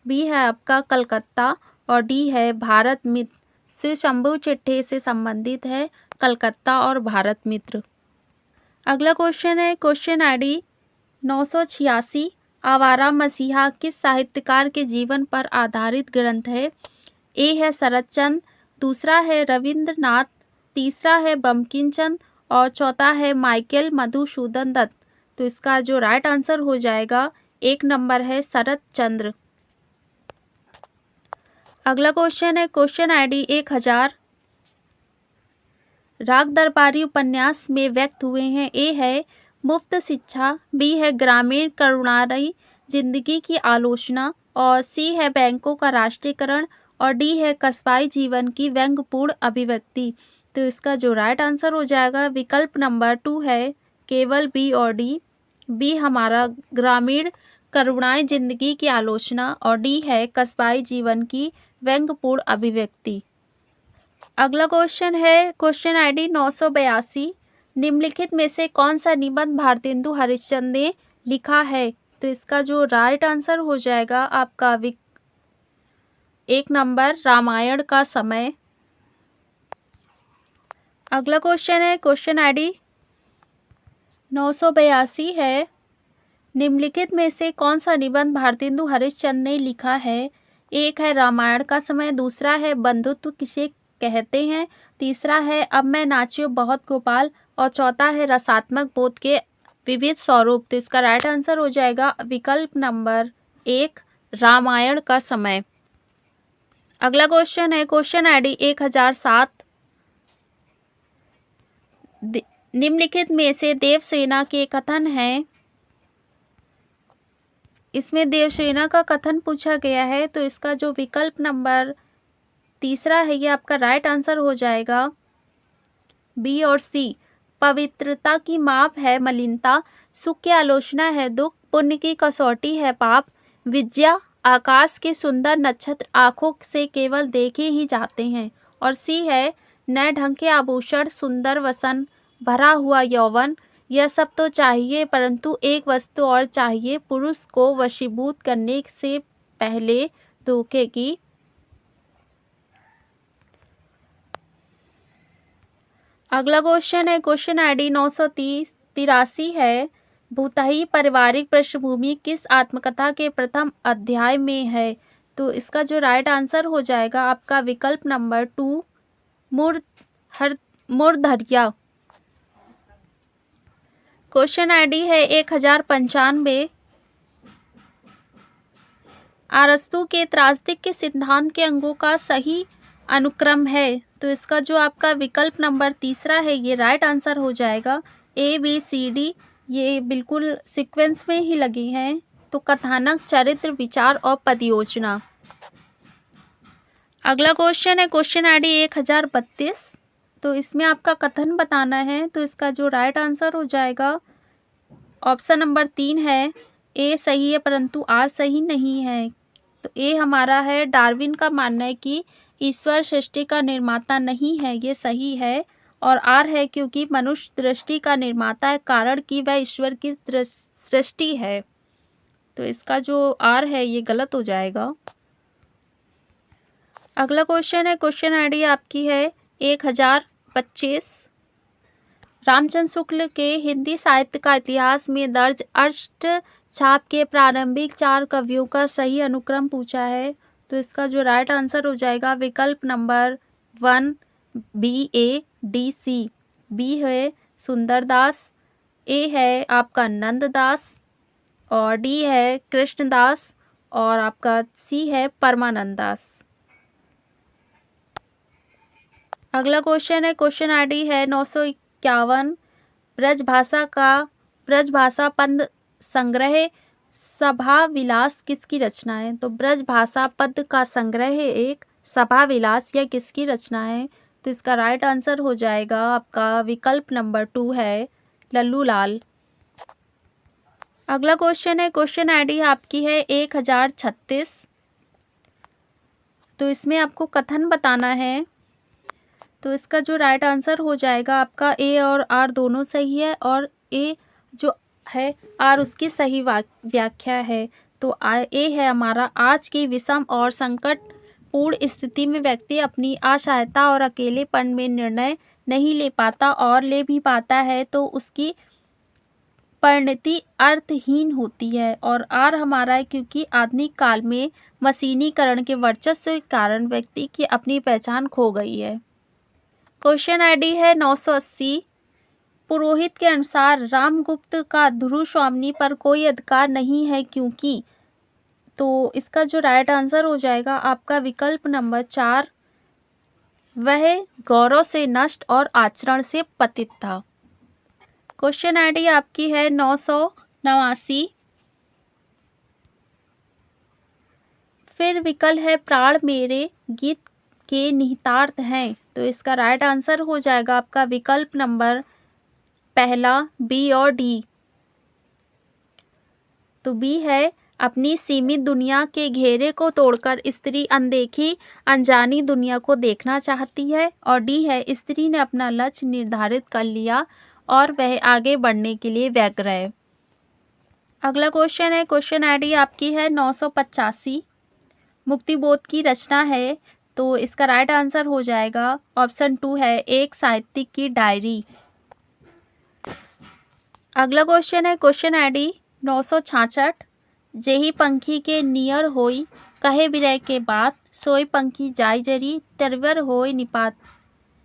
बी है आपका कलकत्ता और डी है भारत मित्र। शिव शंभू चिट्ठे से संबंधित है कलकत्ता और भारत मित्र। अगला क्वेश्चन है क्वेश्चन आईडी 986। आवारा मसीहा किस साहित्यकार के जीवन पर आधारित ग्रंथ है। ए है शरत चंद्र, दूसरा है रविंद्रनाथ, तीसरा है बंकिम चंद्र और चौथा है माइकल मधुसूदन दत्त। तो इसका जो राइट आंसर हो जाएगा 1 नंबर है शरत चंद्र। अगला क्वेश्चन है क्वेश्चन आईडी 1000। राग दरबारी उपन्यास में व्यक्त हुए हैं। ए है मुफ्त शिक्षा, बी है ग्रामीण करुणामयी जिंदगी की आलोचना और सी है बैंकों का राष्ट्रीयकरण और डी है कस्बाई जीवन की व्यंग्यपूर्ण अभिव्यक्ति। तो इसका जो राइट आंसर हो जाएगा विकल्प नंबर 2 है केवल बी और डी। बी हमारा ग्रामीण करुणाई जिंदगी की आलोचना और डी है कस्बाई जीवन की व्यंग्यपूर्ण अभिव्यक्ति। अगला क्वेश्चन है क्वेश्चन आईडी 982। निम्नलिखित में से कौन सा निबंध भारतेंदु हरिश्चंद्र ने लिखा है। तो इसका जो राइट आंसर हो जाएगा आपका 1 नंबर रामायण का समय। अगला क्वेश्चन है क्वेश्चन आईडी 982 है। निम्नलिखित में से कौन सा निबंध भारतेंदु हरिश्चंद्र ने लिखा है। एक है रामायण का समय, दूसरा है बंधुत्व किसे कहते हैं, तीसरा है अब मैं नाचियो बहुत गोपाल और चौथा है रसात्मक बोध के विविध स्वरूप। तो इसका राइट आंसर हो जाएगा विकल्प नंबर 1 रामायण का समय। अगला क्वेश्चन है क्वेश्चन आईडी 1007। निम्नलिखित में से देवसेना के कथन है। इसमें देवसेना का कथन पूछा गया है। तो इसका जो विकल्प नंबर तीसरा है ये आपका राइट आंसर हो जाएगा बी और सी। पवित्रता की माप है मलिनता, सुख की आलोचना है दुख, पुण्य की कसौटी है पाप, विद्या आकाश के सुंदर नक्षत्र आंखों से केवल देखे ही जाते हैं और सी है नए ढंग के आभूषण, सुंदर वसन, भरा हुआ यौवन। यह सब तो चाहिए परंतु एक वस्तु और चाहिए, पुरुष को वशीभूत करने से पहले धोखे की। अगला क्वेश्चन है क्वेश्चन आईडी 983 है। भूतही पारिवारिक पृष्ठभूमि किस आत्मकथा के प्रथम अध्याय में है। तो इसका जो राइट आंसर हो जाएगा आपका विकल्प नंबर 2 मूर्धर्या। क्वेश्चन आईडी है 1095। अरस्तु के त्रासदिक के सिद्धांत के अंगों का सही अनुक्रम है। तो इसका जो आपका विकल्प नंबर तीसरा है ये राइट आंसर हो जाएगा ए बी सी डी। ये बिल्कुल सीक्वेंस में ही लगी हैं। तो कथानक, चरित्र, विचार और पदयोजना। अगला क्वेश्चन है क्वेश्चन आईडी 1032। तो इसमें आपका कथन बताना है। तो इसका जो राइट आंसर हो जाएगा ऑप्शन नंबर 3 है। ए सही है परंतु आर सही नहीं है। तो ए हमारा है डार्विन का मानना है कि ईश्वर सृष्टि का निर्माता नहीं है, ये सही है। और आर है क्योंकि मनुष्य दृष्टि का निर्माता है, कारण कि वह ईश्वर की सृष्टि है। तो इसका जो आर है ये गलत हो जाएगा। अगला क्वेश्चन है क्वेश्चन आईडी आपकी है 1025। रामचंद्र शुक्ल के हिंदी साहित्य का इतिहास में दर्ज अष्ट छाप के प्रारंभिक 4 कवियों का सही अनुक्रम पूछा है। तो इसका जो राइट आंसर हो जाएगा विकल्प number 1 B A D C, B है सुंदरदास, ए है आपका नंददास और डी है कृष्णदास और आपका सी है परमानंद दास। अगला क्वेश्चन है, क्वेश्चन आईडी है 951। ब्रजभाषा पद संग्रह सभा विलास किसकी रचना है? तो ब्रजभाषा पद का संग्रह एक सभा विलास यह किसकी रचना है? तो इसका राइट आंसर हो जाएगा आपका विकल्प नंबर 2 है लल्लू लाल। अगला क्वेश्चन है, क्वेश्चन आईडी आपकी है 1036। तो इसमें आपको कथन बताना है। तो इसका जो राइट आंसर हो जाएगा आपका ए और आर दोनों सही है और ए जो है आर उसकी सही व्याख्या है। तो ए है हमारा, आज की विषम और संकटपूर्ण स्थिति में व्यक्ति अपनी असहायता और अकेलेपन में निर्णय नहीं ले पाता और ले भी पाता है तो उसकी परिणति अर्थहीन होती है। और आर हमारा है क्योंकि आधुनिक काल में मशीनीकरण के वर्चस्व के कारण व्यक्ति की अपनी पहचान खो गई है। क्वेश्चन आईडी है 980। पुरोहित के अनुसार रामगुप्त का ध्रुव स्वामिनी पर कोई अधिकार नहीं है क्योंकि, तो इसका जो राइट आंसर हो जाएगा आपका विकल्प नंबर 4, वह गौरव से नष्ट और आचरण से पतित था। क्वेश्चन आईडी आपकी है 989। फिर विकल है प्राण मेरे गीत के निहितार्थ हैं। तो इसका राइट आंसर हो जाएगा आपका विकल्प नंबर पहला, बी और डी। तो बी है, अपनी सीमित दुनिया के घेरे को तोड़कर स्त्री अनदेखी अनजानी दुनिया को देखना चाहती है और डी है, स्त्री ने अपना लक्ष्य निर्धारित कर लिया और वह आगे बढ़ने के लिए व्यग्र है। अगला क्वेश्चन है, क्वेश्चन आईडी आपकी है 985। मुक्तिबोध की रचना है। तो इसका राइट आंसर हो जाएगा ऑप्शन 2 है, एक साहित्यिक की डायरी। अगला क्वेश्चन है, क्वेश्चन आईडी 966। जेही पंखी के नियर होई कहे विरह के बाद, सोई पंखी जाय जरी तरवर होय निपात।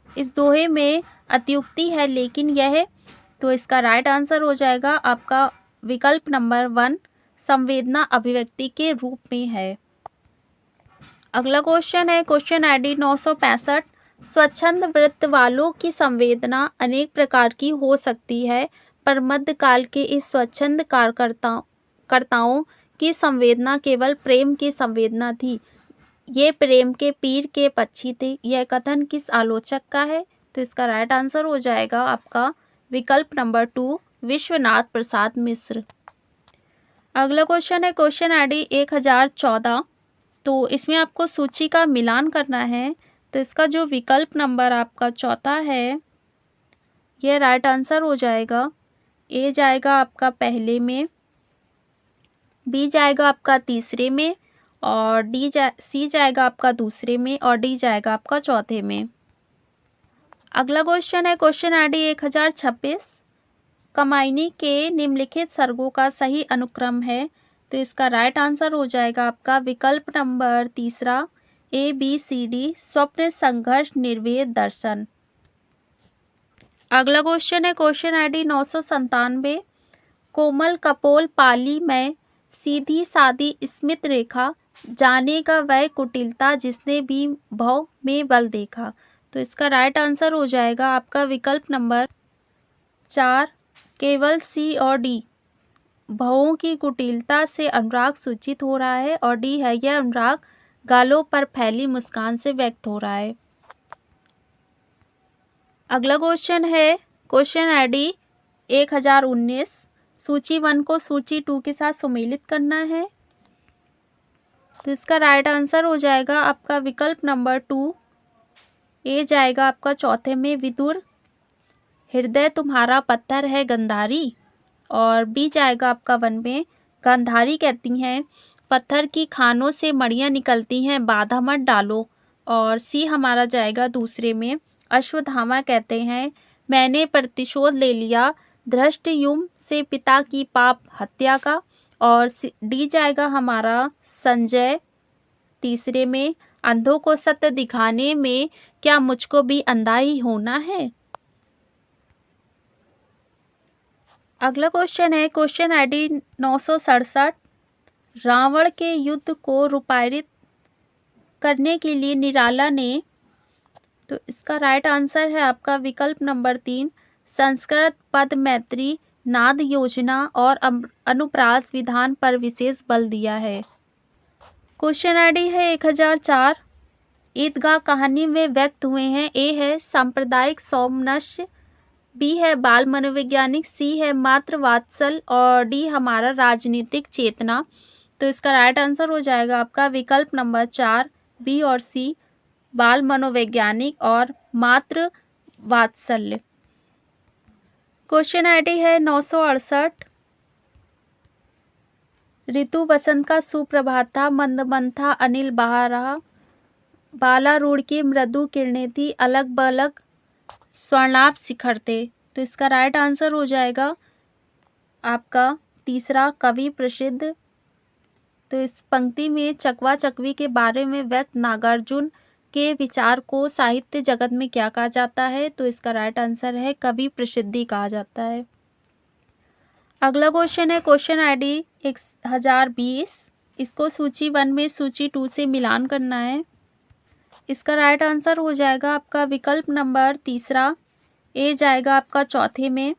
इस दोहे में अत्युक्ति है लेकिन यह, तो इसका राइट आंसर हो जाएगा आपका विकल्प नंबर 1, संवेदना अभिव्यक्ति के रूप में है। अगला क्वेश्चन है, क्वेश्चन आईडी 965। स्वच्छंद वृत्त वालों की संवेदना अनेक प्रकार की हो सकती है पर मध्यकाल के इस स्वच्छंद कार्यकर्ताओं की संवेदना केवल प्रेम की संवेदना थी। ये प्रेम के पीर के पक्षी थे। यह कथन किस आलोचक का है? तो इसका राइट आंसर हो जाएगा आपका विकल्प नंबर 2, विश्वनाथ प्रसाद मिश्र। अगला क्वेश्चन है, क्वेश्चन आईडी 1014। तो इसमें आपको सूची का मिलान करना है। तो इसका जो विकल्प नंबर आपका चौथा है यह राइट आंसर हो जाएगा। ए जाएगा आपका पहले में, बी जाएगा आपका तीसरे में और सी जाएगा आपका दूसरे में और डी जाएगा आपका चौथे में। अगला क्वेश्चन है, क्वेश्चन आईडी 1026। कमायनी के निम्नलिखित सर्गों का सही अनुक्रम है। तो इसका राइट आंसर हो जाएगा आपका विकल्प नंबर तीसरा, ए बी सी डी, स्वप्न संघर्ष निर्वेद दर्शन। अगला क्वेश्चन है, क्वेश्चन आईडी 997। कोमल कपोल पाली में सीधी सादी स्मित रेखा, जानेगा वह कुटिलता जिसने भी भव में बल देखा। तो इसका राइट आंसर हो जाएगा आपका विकल्प नंबर 4, केवल सी और डी। भवों की कुटिलता से अनुराग सूचित हो रहा है और डी है, यह अनुराग गालों पर फैली मुस्कान से व्यक्त हो रहा है। अगला क्वेश्चन है, क्वेश्चन आईडी 1019। सूची 1 को सूची 2 के साथ सुमेलित करना है। तो इसका राइट आंसर हो जाएगा आपका विकल्प नंबर 2, ए जाएगा आपका चौथे में, विदुर हृदय तुम्हारा पत्थर है गंधारी और बी जाएगा आपका 1 में, गंधारी कहती हैं पत्थर की खानों से मड़ियाँ निकलती हैं बाधा मत डालो और सी हमारा जाएगा दूसरे में, अश्वत्थामा कहते हैं मैंने प्रतिशोध ले लिया धृष्टद्युम्न से पिता की पाप हत्या का और डी जाएगा हमारा संजय तीसरे में, अंधों को सत्य दिखाने में क्या मुझको भी अंधा ही होना है। अगला क्वेश्चन है क्वेश्चन आईडी 967। रावण के युद्ध को रूपांतरित करने के लिए निराला ने, तो इसका राइट आंसर है आपका विकल्प नंबर 3, संस्कृत पद मैत्री, नाद योजना और अनुप्रास विधान पर विशेष बल दिया है। क्वेश्चन आईडी है 1004। ईदगाह कहानी में व्यक्त हुए हैं। ए है सांप्रदायिक सौमनस्य, बी है बाल मनोवैज्ञानिक, सी है मातृ वात्सल और डी हमारा राजनीतिक चेतना। तो इसका राइट आंसर हो जाएगा आपका विकल्प नंबर 4, बी और सी, बाल मनोवैज्ञानिक और मातृ वात्सल्य। क्वेश्चन आईडी है 968। ऋतु वसंत का सुप्रभात था, मंद मंद था अनिल बहा रहा, बालारूढ़ की मृदु किरणें थी, अलग बलग स्वर्णाभ शिखर थे। तो इसका राइट आंसर हो जाएगा आपका तीसरा, कवि प्रसिद्ध। तो इस पंक्ति में चकवा चकवी के बारे में व्यक्त नागार्जुन के विचार को साहित्य जगत में क्या कहा जाता है। तो इसका राइट आंसर है कवि प्रसिद्धि कहा जाता है। अगला क्वेश्चन है क्वेश्चन आईडी 1020। इसको सूची 1 में सूची 2 से मिलान करना है। इसका राइट आंसर हो जाएगा आपका विकल्प नंबर तीसरा, ए जाएगा आपका चौथे में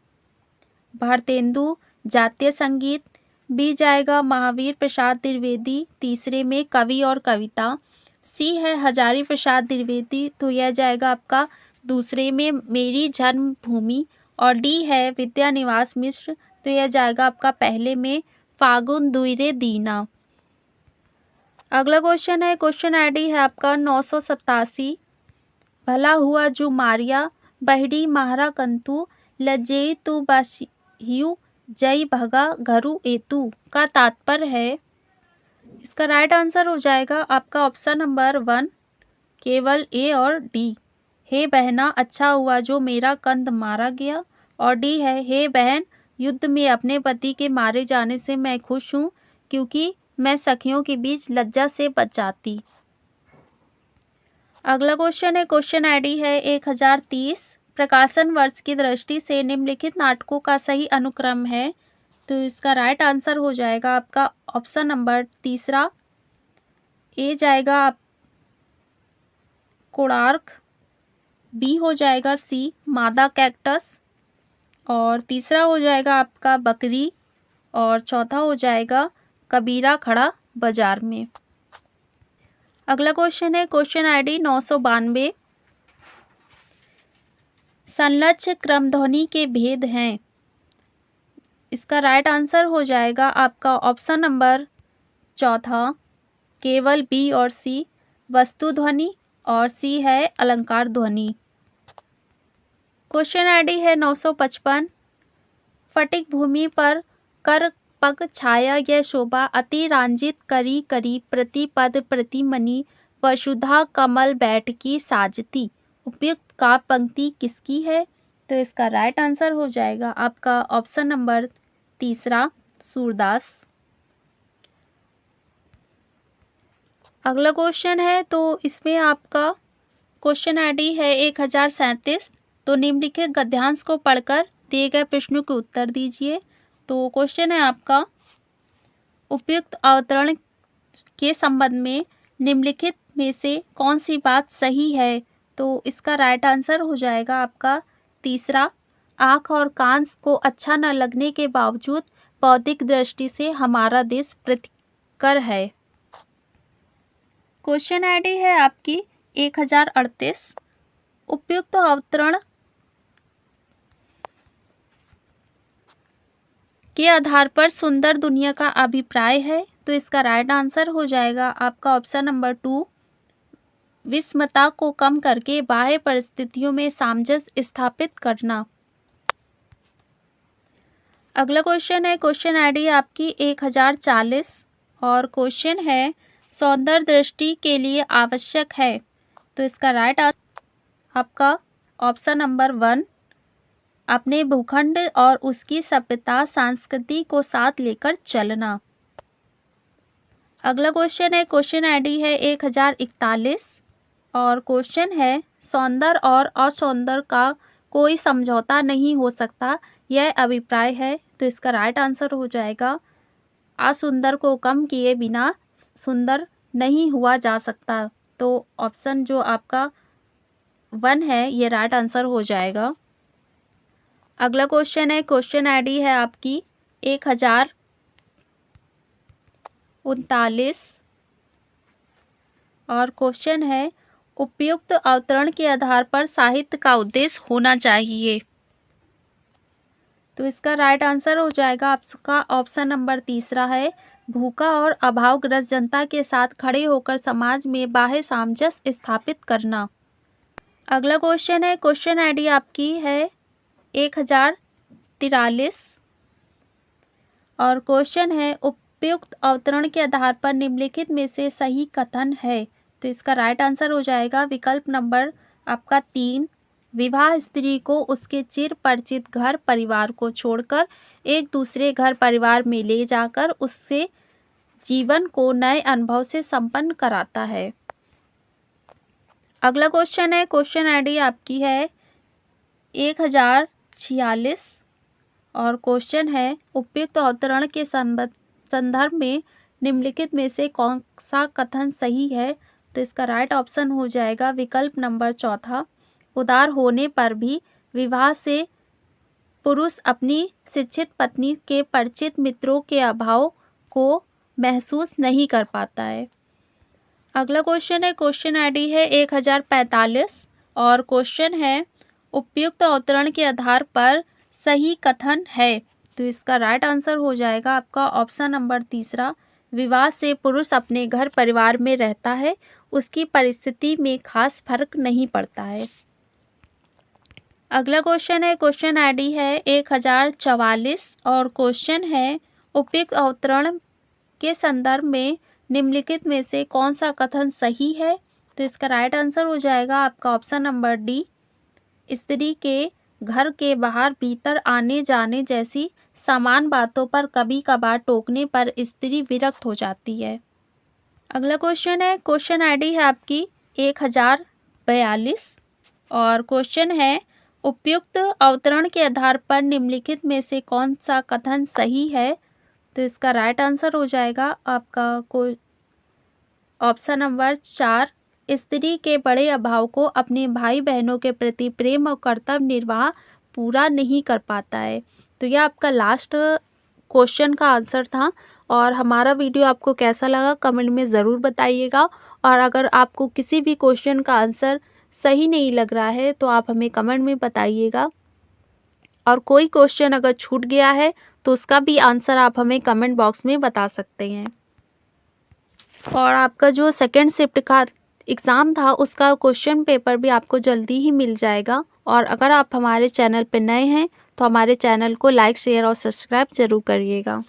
भारतेंदु जातीय संगीत, बी जाएगा महावीर प्रसाद द्विवेदी तीसरे में कवि और कविता, सी है हजारी प्रसाद द्विवेदी, तो यह जाएगा आपका दूसरे में मेरी जन्मभूमि, और डी है विद्यानिवास मिश्र, तो यह जाएगा आपका पहले में फागुन दुईरे दीना। अगला क्वेश्चन है क्वेश्चन आईडी है आपका 987। भला हुआ जो मारिया बहड़ी महारा कंतु, लज्जेई तू बासियु जय भगा घरु एतु का तात्पर्य है। इसका राइट आंसर हो जाएगा आपका ऑप्शन नंबर 1, केवल ए और डी, हे बहना अच्छा हुआ जो मेरा कंद मारा गया, और डी है हे बहन युद्ध में अपने पति के मारे जाने से मैं खुश हूँ क्योंकि मैं सखियों के बीच लज्जा से बच जाती। अगला क्वेश्चन है क्वेश्चन आईडी है 1030। प्रकाशन वर्ष की दृष्टि से निम्नलिखित नाटकों का सही अनुक्रम है। तो इसका राइट आंसर हो जाएगा आपका ऑप्शन नंबर तीसरा, ए जाएगा आप कोणार्क, बी हो जाएगा सी मादा कैक्टस, और तीसरा हो जाएगा आपका बकरी, और चौथा हो जाएगा कबीरा खड़ा बाजार में। अगला क्वेश्चन है क्वेश्चन आईडी 992। संलग्न क्रमध्वनि के भेद हैं। इसका राइट आंसर हो जाएगा आपका ऑप्शन नंबर चौथा, केवल बी और सी वस्तु ध्वनि, और सी है अलंकार ध्वनि। क्वेश्चन आईडी है 955। फटिक भूमि पर कर पग छाया यह शोभा, अति रांजित करी करी प्रतिपद प्रतिमणि, वसुधा कमल बैठकी साजती, उपयुक्त का पंक्ति किसकी है। तो इसका राइट आंसर हो जाएगा आपका ऑप्शन नंबर तीसरा, सूरदास। अगला क्वेश्चन है तो इसमें आपका क्वेश्चन आईडी है 1037। तो निम्नलिखित गद्यांश को पढ़कर दिए गए प्रश्नों के उत्तर दीजिए। तो क्वेश्चन है आपका उपयुक्त अवतरण के संबंध में निम्नलिखित में से कौन सी बात सही है। तो इसका राइट आंसर हो जाएगा आपका तीसरा, आँख और कान को अच्छा न लगने के बावजूद बौद्धिक दृष्टि से हमारा देश प्रतिकर है। क्वेश्चन आईडी है आपकी 1038। उपयुक्त अवतरण के आधार पर सुंदर दुनिया का अभिप्राय है। तो इसका राइट आंसर हो जाएगा आपका ऑप्शन नंबर 2, विषमता को कम करके बाह्य परिस्थितियों में सामंजस्य स्थापित करना। अगला क्वेश्चन है क्वेश्चन आईडी आपकी 1040 और क्वेश्चन है सौंदर्य दृष्टि के लिए आवश्यक है। तो इसका राइट आंसर आपका ऑप्शन नंबर 1, अपने भूखंड और उसकी सभ्यता संस्कृति को साथ लेकर चलना। अगला क्वेश्चन है, क्वेश्चन आईडी है 1041 और क्वेश्चन है, सौंदर्य और असौंदर्य का कोई समझौता नहीं हो सकता, यह अभिप्राय है। तो इसका राइट आंसर हो जाएगा, असुंदर को कम किए बिना सुंदर नहीं हुआ जा सकता। तो ऑप्शन जो आपका 1 है ये राइट आंसर हो जाएगा। अगला क्वेश्चन है, क्वेश्चन आईडी है आपकी 1039 और क्वेश्चन है, उपयुक्त अवतरण के आधार पर साहित्य का उद्देश्य होना चाहिए। तो इसका राइट आंसर हो जाएगा आपका ऑप्शन नंबर 3 है, भूखा और अभावग्रस्त जनता के साथ खड़े होकर समाज में बाह्य सामंजस्य स्थापित करना। अगला क्वेश्चन है, क्वेश्चन आईडी आपकी है 1043 और क्वेश्चन है, उपयुक्त अवतरण के आधार पर निम्नलिखित में से सही कथन है। तो इसका राइट आंसर हो जाएगा विकल्प नंबर आपका 3, विवाह स्त्री को उसके चिर परिचित घर परिवार को छोड़कर एक दूसरे घर परिवार में ले जाकर उससे जीवन को नए अनुभव से संपन्न कराता है। अगला क्वेश्चन है, क्वेश्चन आईडी आपकी है 1046 और क्वेश्चन है, उपयुक्त अवतरण के संदर्भ में निम्नलिखित में से कौन सा कथन सही है। तो इसका राइट ऑप्शन हो जाएगा विकल्प नंबर 4, उदार होने पर भी विवाह से पुरुष अपनी शिक्षित पत्नी के परिचित मित्रों के अभाव को महसूस नहीं कर पाता है। अगला क्वेश्चन है, क्वेश्चन आईडी है 1045 और क्वेश्चन है, उपयुक्त अवतरण के आधार पर सही कथन है। तो इसका राइट आंसर हो जाएगा आपका ऑप्शन नंबर 3, विवाह से पुरुष अपने घर परिवार में रहता है, उसकी परिस्थिति में खास फर्क नहीं पड़ता है। अगला क्वेश्चन है, क्वेश्चन आईडी है 1044 और क्वेश्चन है, उपयुक्त अवतरण के संदर्भ में निम्नलिखित में से कौन सा कथन सही है। तो इसका राइट आंसर हो जाएगा आपका ऑप्शन नंबर डी, स्त्री के घर के बाहर भीतर आने जाने जैसी सामान्य बातों पर कभी कभार टोकने पर स्त्री विरक्त हो जाती है। अगला क्वेश्चन है, क्वेश्चन आईडी है आपकी 1042 और क्वेश्चन है, उपयुक्त अवतरण के आधार पर निम्नलिखित में से कौन सा कथन सही है। तो इसका राइट आंसर हो जाएगा आपका ऑप्शन नंबर 4, स्त्री के बड़े अभाव को अपने भाई बहनों के प्रति प्रेम और कर्तव्य निर्वाह पूरा नहीं कर पाता है। तो यह आपका लास्ट क्वेश्चन का आंसर था और हमारा वीडियो आपको कैसा लगा कमेंट में ज़रूर बताइएगा। और अगर आपको किसी भी क्वेश्चन का आंसर सही नहीं लग रहा है तो आप हमें कमेंट में बताइएगा, और कोई क्वेश्चन अगर छूट गया है तो उसका भी आंसर आप हमें कमेंट बॉक्स में बता सकते हैं। और आपका जो सेकंड शिफ्ट का एग्ज़ाम था उसका क्वेश्चन पेपर भी आपको जल्दी ही मिल जाएगा। और अगर आप हमारे चैनल पर नए हैं तो हमारे चैनल को लाइक शेयर और सब्सक्राइब ज़रूर करिएगा।